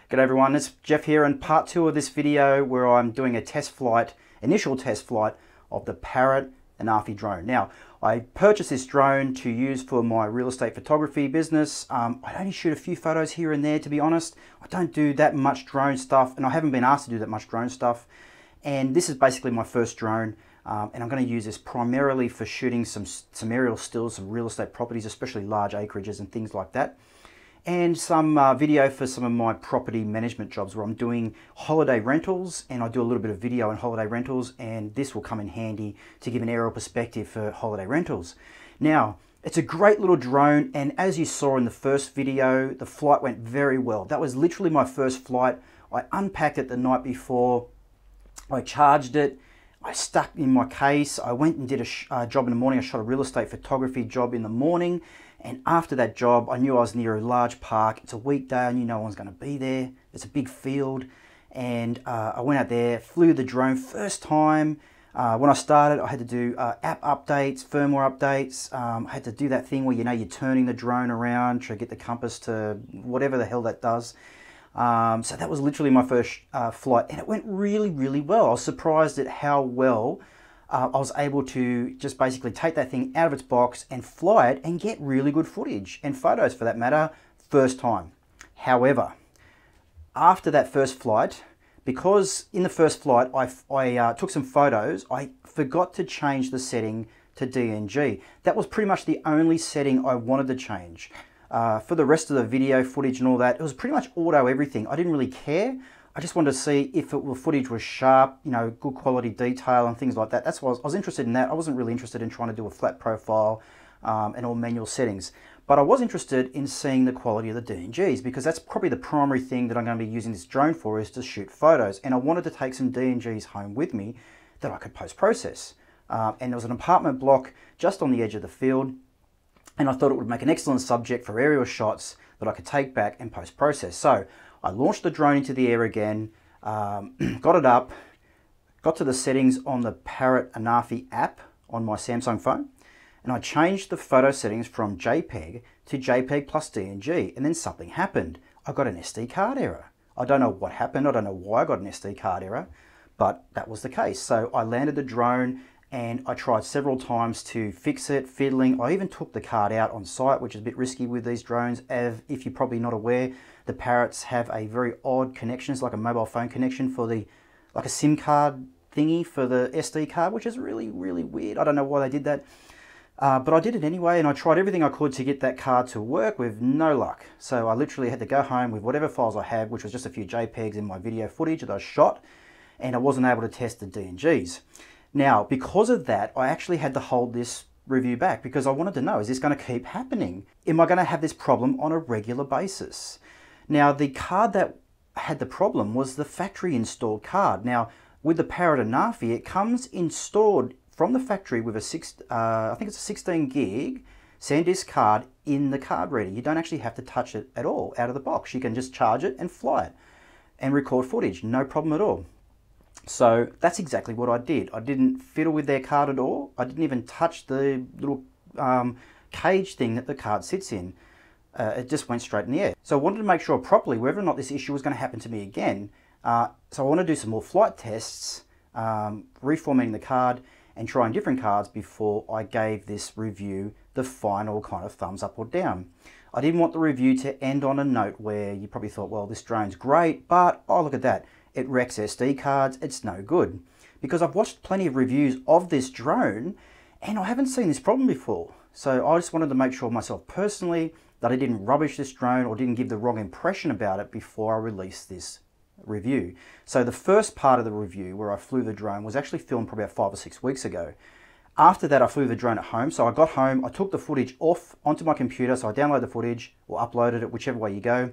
G'day everyone, it's Jeff here and part 2 of this video where I'm doing a test flight, initial test flight of the Parrot Anafi drone. Now, I purchased this drone to use for my real estate photography business. I only shoot a few photos here and there, to be honest. I don't do that much drone stuff, and I haven't been asked to do that much drone stuff. And this is basically my first drone, and I'm going to use this primarily for shooting some aerial stills, some real estate properties, especially large acreages and things like that. And some video for some of my property management jobs where I'm doing holiday rentals, and I do a little bit of video on holiday rentals, and this will come in handy to give an aerial perspective for holiday rentals. Now, it's a great little drone, and as you saw in the first video, the flight went very well. That was literally my first flight. I unpacked it the night before, I charged it, I stuck in my case, I went and did a job in the morning. I shot a real estate photography job in the morning. And after that job, I knew I was near a large park. It's a weekday, I knew no one's going to be there. It's a big field. And I went out there, flew the drone first time. When I started, I had to do app updates, firmware updates. I had to do that thing where, you know, you're turning the drone around to get the compass to whatever the hell that does. So that was literally my first flight, and it went really, really well. I was surprised at how well I was able to just basically take that thing out of its box and fly it and get really good footage and photos for that matter, first time. However, after that first flight, because in the first flight I took some photos, I forgot to change the setting to DNG. That was pretty much the only setting I wanted to change. For the rest of the video footage and all that, it was pretty much auto everything. I didn't really care. I just wanted to see if the footage was sharp, you know, good quality detail and things like that. That's why I was interested in that. I wasn't really interested in trying to do a flat profile and all manual settings. But I was interested in seeing the quality of the DNGs, because that's probably the primary thing that I'm going to be using this drone for, is to shoot photos. And I wanted to take some DNGs home with me that I could post-process. And there was an apartment block just on the edge of the field, and I thought it would make an excellent subject for aerial shots that I could take back and post-process. So I launched the drone into the air again, got it up, got to the settings on the Parrot Anafi app on my Samsung phone, and I changed the photo settings from JPEG to JPEG plus DNG, and then something happened. I got an SD card error. I don't know what happened, I don't know why I got an SD card error, but that was the case. So I landed the drone, and I tried several times to fix it, fiddling. I even took the card out on site, which is a bit risky with these drones. If you're probably not aware, the Parrots have a very odd connection. It's like a mobile phone connection for like a SIM card thingy for the SD card, which is really, really weird. I don't know why they did that. But I did it anyway, and I tried everything I could to get that card to work with no luck. So I literally had to go home with whatever files I had, which was just a few JPEGs in my video footage that I shot, and I wasn't able to test the DNGs. Now, because of that, I actually had to hold this review back, because I wanted to know, is this going to keep happening? Am I going to have this problem on a regular basis? Now, the card that had the problem was the factory installed card. Now, with the Parrot Anafi, it comes installed from the factory with I think it's a 16 gig SanDisk card in the card reader. You don't actually have to touch it at all out of the box. You can just charge it and fly it and record footage, no problem at all. So that's exactly what I did. I didn't fiddle with their card at all. I didn't even touch the little cage thing that the card sits in. It just went straight in the air. So I wanted to make sure properly whether or not this issue was going to happen to me again. So I want to do some more flight tests, reformatting the card and trying different cards before I gave this review the final kind of thumbs up or down. I didn't want the review to end on a note where you probably thought, well, this drone's great, but oh, look at that. It wrecks SD cards, it's no good. Because I've watched plenty of reviews of this drone and I haven't seen this problem before. So I just wanted to make sure myself personally that I didn't rubbish this drone or didn't give the wrong impression about it before I released this review. So the first part of the review where I flew the drone was actually filmed probably about 5 or 6 weeks ago. After that, I flew the drone at home. So I got home, I took the footage off onto my computer. So I downloaded the footage or uploaded it, whichever way you go.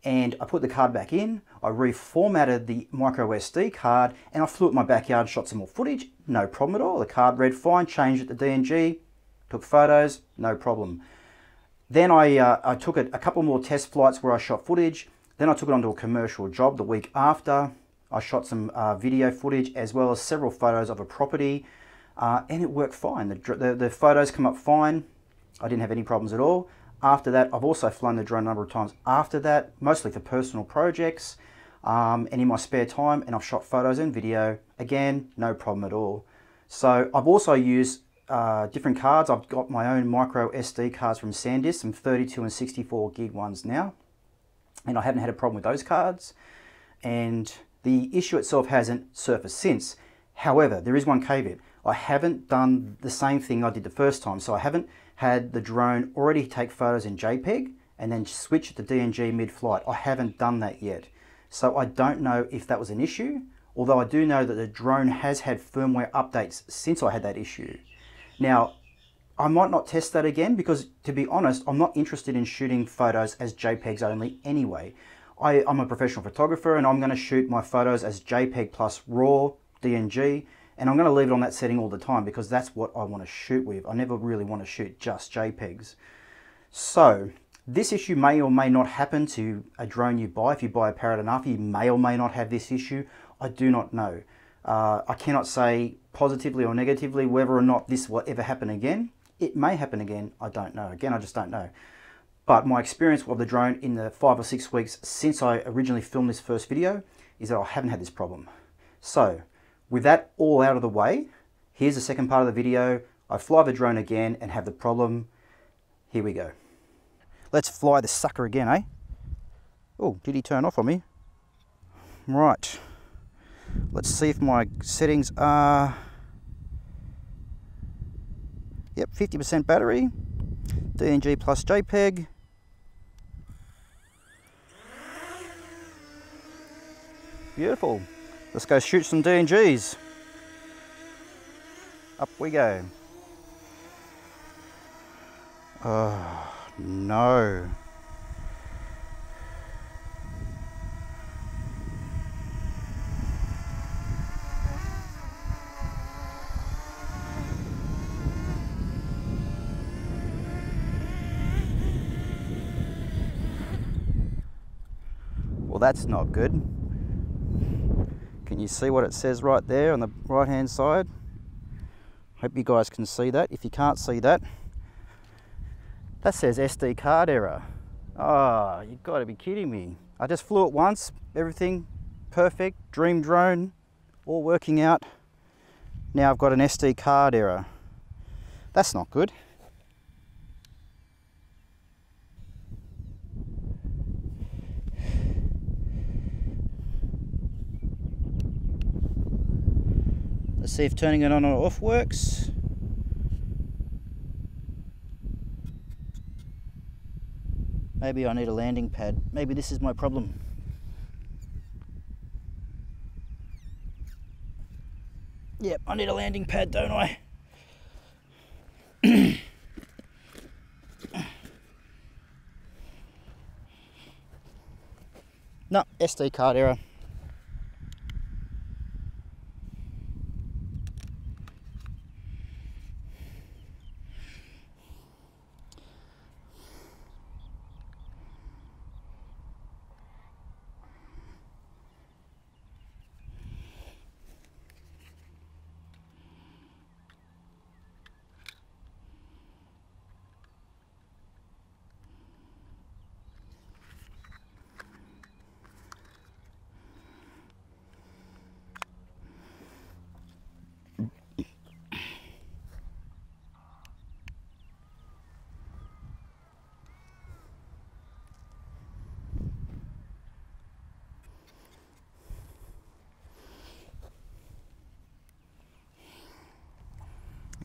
And I put the card back in, I reformatted the micro SD card, and I flew at my backyard, shot some more footage, no problem at all. The card read fine, changed it to DNG, took photos, no problem. Then I took a couple more test flights where I shot footage. Then I took it onto a commercial job the week after. I shot some video footage as well as several photos of a property, and it worked fine. The photos come up fine. I didn't have any problems at all. After that, I've also flown the drone a number of times after that, mostly for personal projects and in my spare time, and I've shot photos and video. Again, no problem at all. So I've also used different cards. I've got my own micro SD cards from SanDisk, some 32 and 64 gig ones now, and I haven't had a problem with those cards, and the issue itself hasn't surfaced since. However, there is one caveat. I haven't done the same thing I did the first time, so I haven't had the drone already take photos in JPEG and then switch it to DNG mid-flight. I haven't done that yet, so I don't know if that was an issue, although I do know that the drone has had firmware updates since I had that issue. Now, I might not test that again because, to be honest, I'm not interested in shooting photos as JPEGs only anyway. I'm a professional photographer and I'm going to shoot my photos as JPEG plus RAW, DNG, and I'm going to leave it on that setting all the time because that's what I want to shoot with. I never really want to shoot just JPEGs. So this issue may or may not happen to a drone you buy. If you buy a Parrot Anafi, you may or may not have this issue. I do not know. I cannot say positively or negatively whether or not this will ever happen again. It may happen again. I don't know. Again, I just don't know. But my experience of the drone in the 5 or 6 weeks since I originally filmed this first video is that I haven't had this problem. So with that all out of the way, here's the second part of the video. I fly the drone again and have the problem. Here we go. Let's fly this sucker again, eh? Oh, did he turn off on me? Right. Let's see if my settings are... Yep, 50% battery. DNG plus JPEG. Beautiful. Let's go shoot some DNGs. Up we go. Oh, no. Well, that's not good. Can you see what it says right there on the right hand side? Hope you guys can see that. If you can't see that, that says SD card error. Oh, you've got to be kidding me. I just flew it once, everything perfect, dream drone, all working out. Now I've got an SD card error. That's not good. Let's see if turning it on or off works. Maybe I need a landing pad. Maybe this is my problem. Yep, I need a landing pad, don't I? No, SD card error.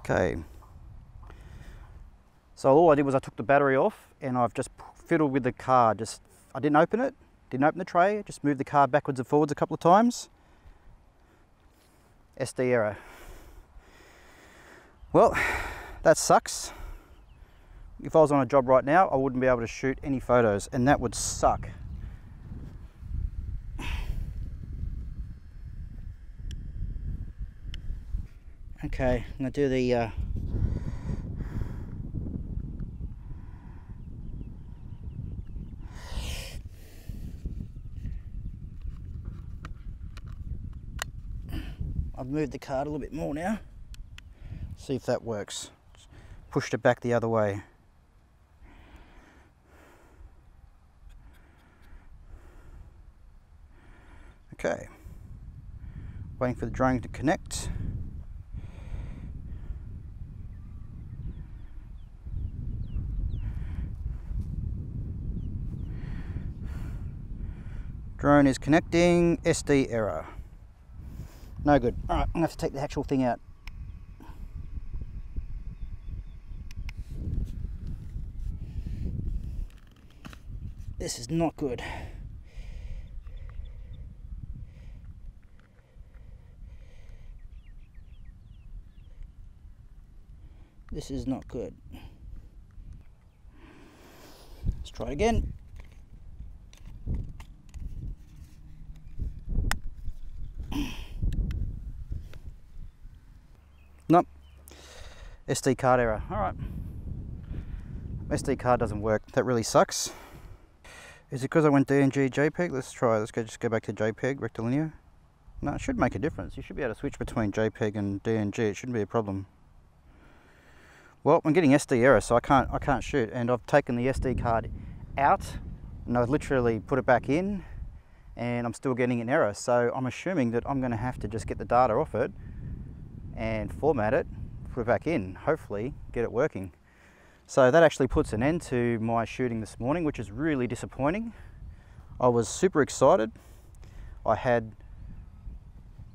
Okay, so all I did was I took the battery off and I've just fiddled with the card. I didn't open it, didn't open the tray, just moved the card backwards and forwards a couple of times. SD error. Well, that sucks. If I was on a job right now, I wouldn't be able to shoot any photos, and that would suck. Okay, I'm going to do the I've moved the card a little bit more now. See if that works. Just pushed it back the other way. Okay, waiting for the drone to connect. Drone is connecting, SD error. No good. Alright, I'm going to have to take the actual thing out. This is not good. This is not good. Let's try it again. Nope. SD card error. Alright. SD card doesn't work. That really sucks. Is it because I went DNG JPEG? Let's try. Let's just go back to JPEG, rectilinear. No, it should make a difference. You should be able to switch between JPEG and DNG. It shouldn't be a problem. Well, I'm getting SD error, so I can't shoot. And I've taken the SD card out, and I've literally put it back in, and I'm still getting an error. So I'm assuming that I'm going to have to just get the data off it and format it, put it back in, hopefully get it working. So that actually puts an end to my shooting this morning, which is really disappointing. I was super excited. I had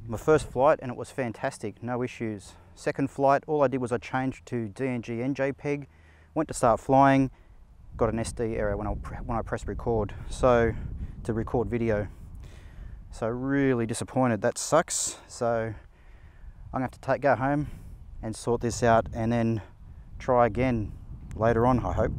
my first flight and it was fantastic, no issues. Second flight, all I did was I changed to DNG and JPEG, went to start flying, got an SD error when I pressed record, so to record video. So really disappointed, that sucks. So I'm gonna have to go home and sort this out and then try again later on, I hope.